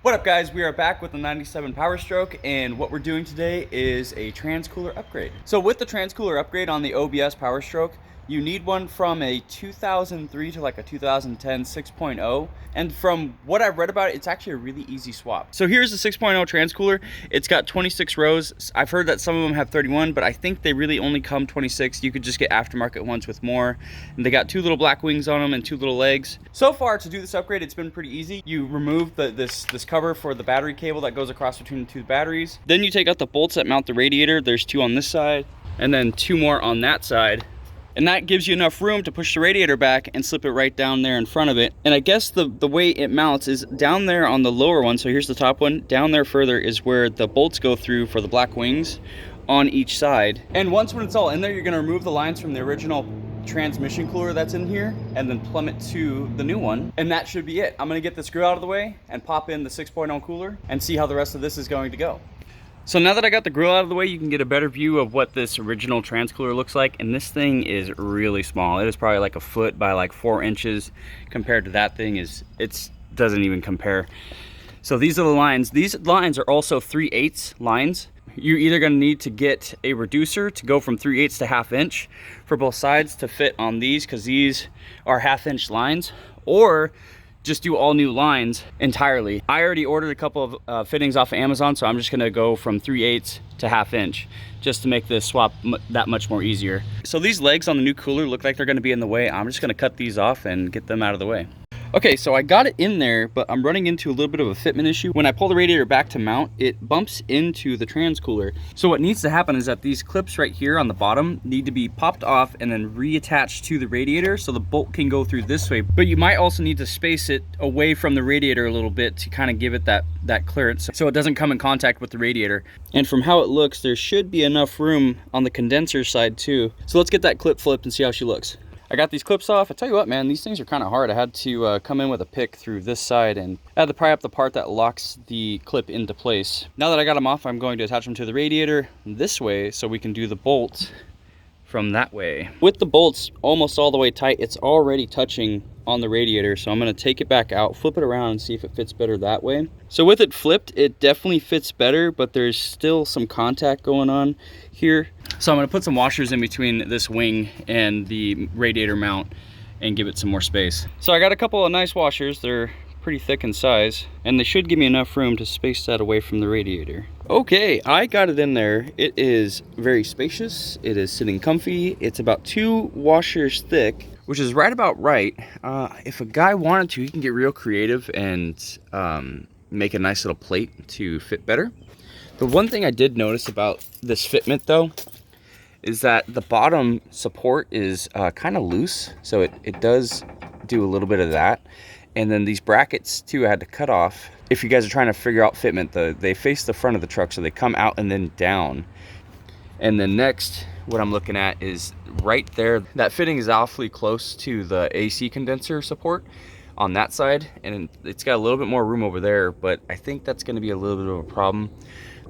What up guys, we are back with the 97 Powerstroke, and what we're doing today is a transcooler upgrade. So with the transcooler upgrade on the OBS Powerstroke, you need one from a 2003 to like a 2010 6.0, and from what I've read about it, it's actually a really easy swap. So here's the 6.0 transcooler. It's got 26 rows. I've heard that some of them have 31, but I think they really only come 26. You could just get aftermarket ones with more. And they got two little black wings on them and two little legs. So far to do this upgrade, it's been pretty easy. You remove this cover for the battery cable that goes across between the two batteries. Then you take out the bolts that mount the radiator. There's two on this side and then two more on that side. And that gives you enough room to push the radiator back and slip it right down there in front of it. And I guess the way it mounts is down there on the lower one. So here's the top one. Down there further is where the bolts go through for the black wings on each side. And once when it's all in there, you're gonna remove the lines from the original transmission cooler that's in here and then plumb it to the new one. And that should be it. I'm gonna get this grill out of the way and pop in the 6.0 cooler and see how the rest of this is going to go. So now that I got the grill out of the way, you can get a better view of what this original transcooler looks like. And this thing is really small. It is probably like a foot by like 4 inches compared to that thing. It doesn't even compare. So these are the lines. These lines are also 3/8 lines. You're either gonna need to get a reducer to go from 3/8 to 1/2 inch for both sides to fit on these, because these are 1/2 inch lines, or just do all new lines entirely. I already ordered a couple of fittings off of Amazon, so I'm just gonna go from 3/8 to 1/2 inch just to make this swap that much more easier. So these legs on the new cooler look like they're gonna be in the way. I'm just gonna cut these off and get them out of the way. Okay, so I got it in there, but I'm running into a little bit of a fitment issue. When I pull the radiator back to mount, it bumps into the transcooler. So what needs to happen is that these clips right here on the bottom need to be popped off and then reattached to the radiator so the bolt can go through this way. But you might also need to space it away from the radiator a little bit to kind of give it that clearance so it doesn't come in contact with the radiator. And from how it looks, there should be enough room on the condenser side too. So let's get that clip flipped and see how she looks. I got these clips off. I tell you what, man, these things are kind of hard. I had to come in with a pick through this side, and I had to pry up the part that locks the clip into place. Now that I got them off, I'm going to attach them to the radiator this way so we can do the bolt from that way. With the bolts almost all the way tight, it's already touching on the radiator, so I'm going to take it back out, flip it around, and see if it fits better that way. So with it flipped, it definitely fits better, but there's still some contact going on here. So I'm going to put some washers in between this wing and the radiator mount and give it some more space. So I got a couple of nice washers. They're pretty thick in size, and they should give me enough room to space that away from the radiator. Okay, I got it in there. It is very spacious. It is sitting comfy. It's about 2 washers thick, which is right about right. If a guy wanted to, he can get real creative and make a nice little plate to fit better. The one thing I did notice about this fitment though is that the bottom support is kind of loose, so it does do a little bit of that. And then these brackets too, I had to cut off. If you guys are trying to figure out fitment, they face the front of the truck, so they come out and then down. And then next, what I'm looking at is right there. That fitting is awfully close to the AC condenser support on that side, and it's got a little bit more room over there, but I think that's gonna be a little bit of a problem.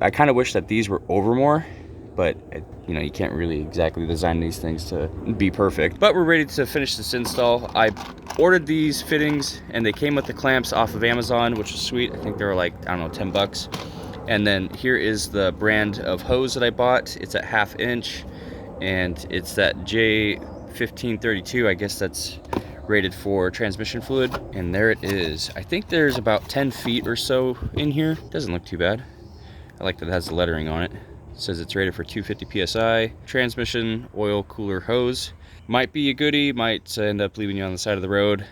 I kind of wish that these were over more, but you know, you can't really exactly design these things to be perfect. But we're ready to finish this install. I ordered these fittings and they came with the clamps off of Amazon, which was sweet. I think they were like, I don't know, 10 bucks. And then here is the brand of hose that I bought. It's at 1/2 inch, and it's that J1532. I guess that's rated for transmission fluid. And there it is. I think there's about 10 feet or so in here. Doesn't look too bad. I like that it has the lettering on it. It says it's rated for 250 PSI. Transmission oil cooler hose. Might be a goodie, might end up leaving you on the side of the road.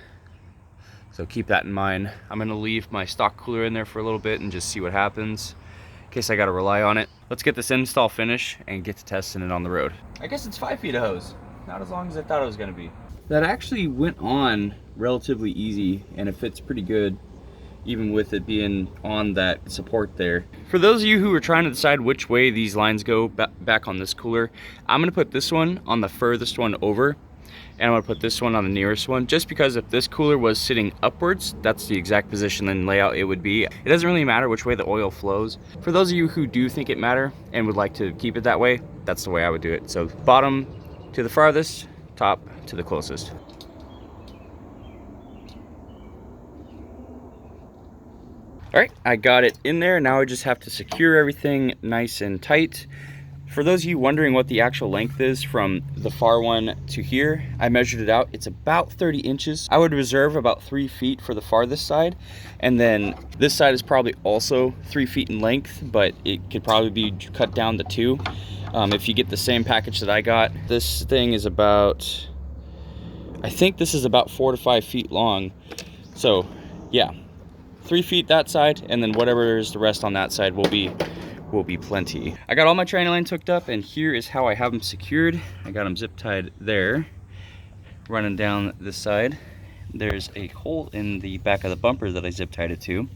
So keep that in mind. I'm gonna leave my stock cooler in there for a little bit and just see what happens in case I gotta rely on it. Let's get this install finished and get to testing it on the road. I guess it's 5 feet of hose. Not as long as I thought it was gonna be. That actually went on relatively easy, and it fits pretty good, even with it being on that support there. For those of you who are trying to decide which way these lines go back on this cooler, I'm gonna put this one on the furthest one over, and I'm gonna put this one on the nearest one, just because if this cooler was sitting upwards, that's the exact position and layout it would be. It doesn't really matter which way the oil flows. For those of you who do think it matter and would like to keep it that way, that's the way I would do it. So bottom to the farthest, top to the closest. All right, I got it in there. Now I just have to secure everything nice and tight. For those of you wondering what the actual length is from the far one to here, I measured it out. It's about 30 inches. I would reserve about 3 feet for the farthest side. And then this side is probably also 3 feet in length, but it could probably be cut down to 2. If you get the same package that I got. This thing is about, I think this is about 4 to 5 feet long. So yeah, 3 feet that side, and then whatever is the rest on that side will be plenty. I got all my tranny lines hooked up, and here is how I have them secured. I got them zip tied there, running down this side. There's a hole in the back of the bumper that I zip tied it to.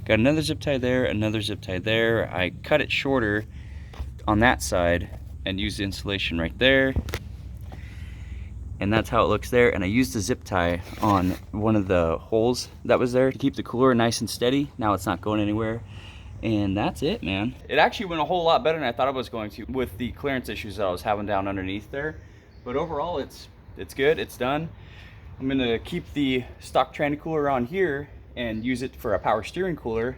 Got another zip tie there, another zip tie there. I cut it shorter on that side and used the insulation right there. And that's how it looks there. And I used a zip tie on one of the holes that was there to keep the cooler nice and steady. Now it's not going anywhere. And that's it, man. It actually went a whole lot better than I thought it was going to with the clearance issues that I was having down underneath there. But overall, it's good, it's done. I'm gonna keep the stock tranny cooler on here and use it for a power steering cooler,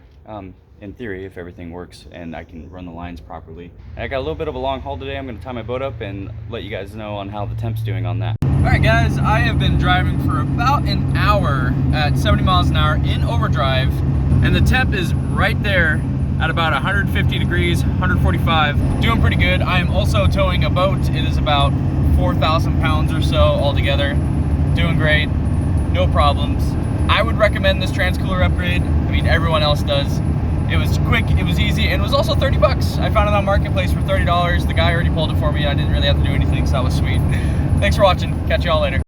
in theory, if everything works and I can run the lines properly. I got a little bit of a long haul today. I'm gonna tie my boat up and let you guys know on how the temp's doing on that. All right, guys, I have been driving for about an hour at 70 miles an hour in overdrive, and the temp is right there at about 150 degrees, 145. Doing pretty good. I am also towing a boat. It is about 4,000 pounds or so altogether. Doing great, no problems. I would recommend this transcooler upgrade. I mean, everyone else does. It was quick, it was easy, and it was also 30 bucks. I found it on Marketplace for $30. The guy already pulled it for me. I didn't really have to do anything, so that was sweet. Thanks for watching. Catch y'all later.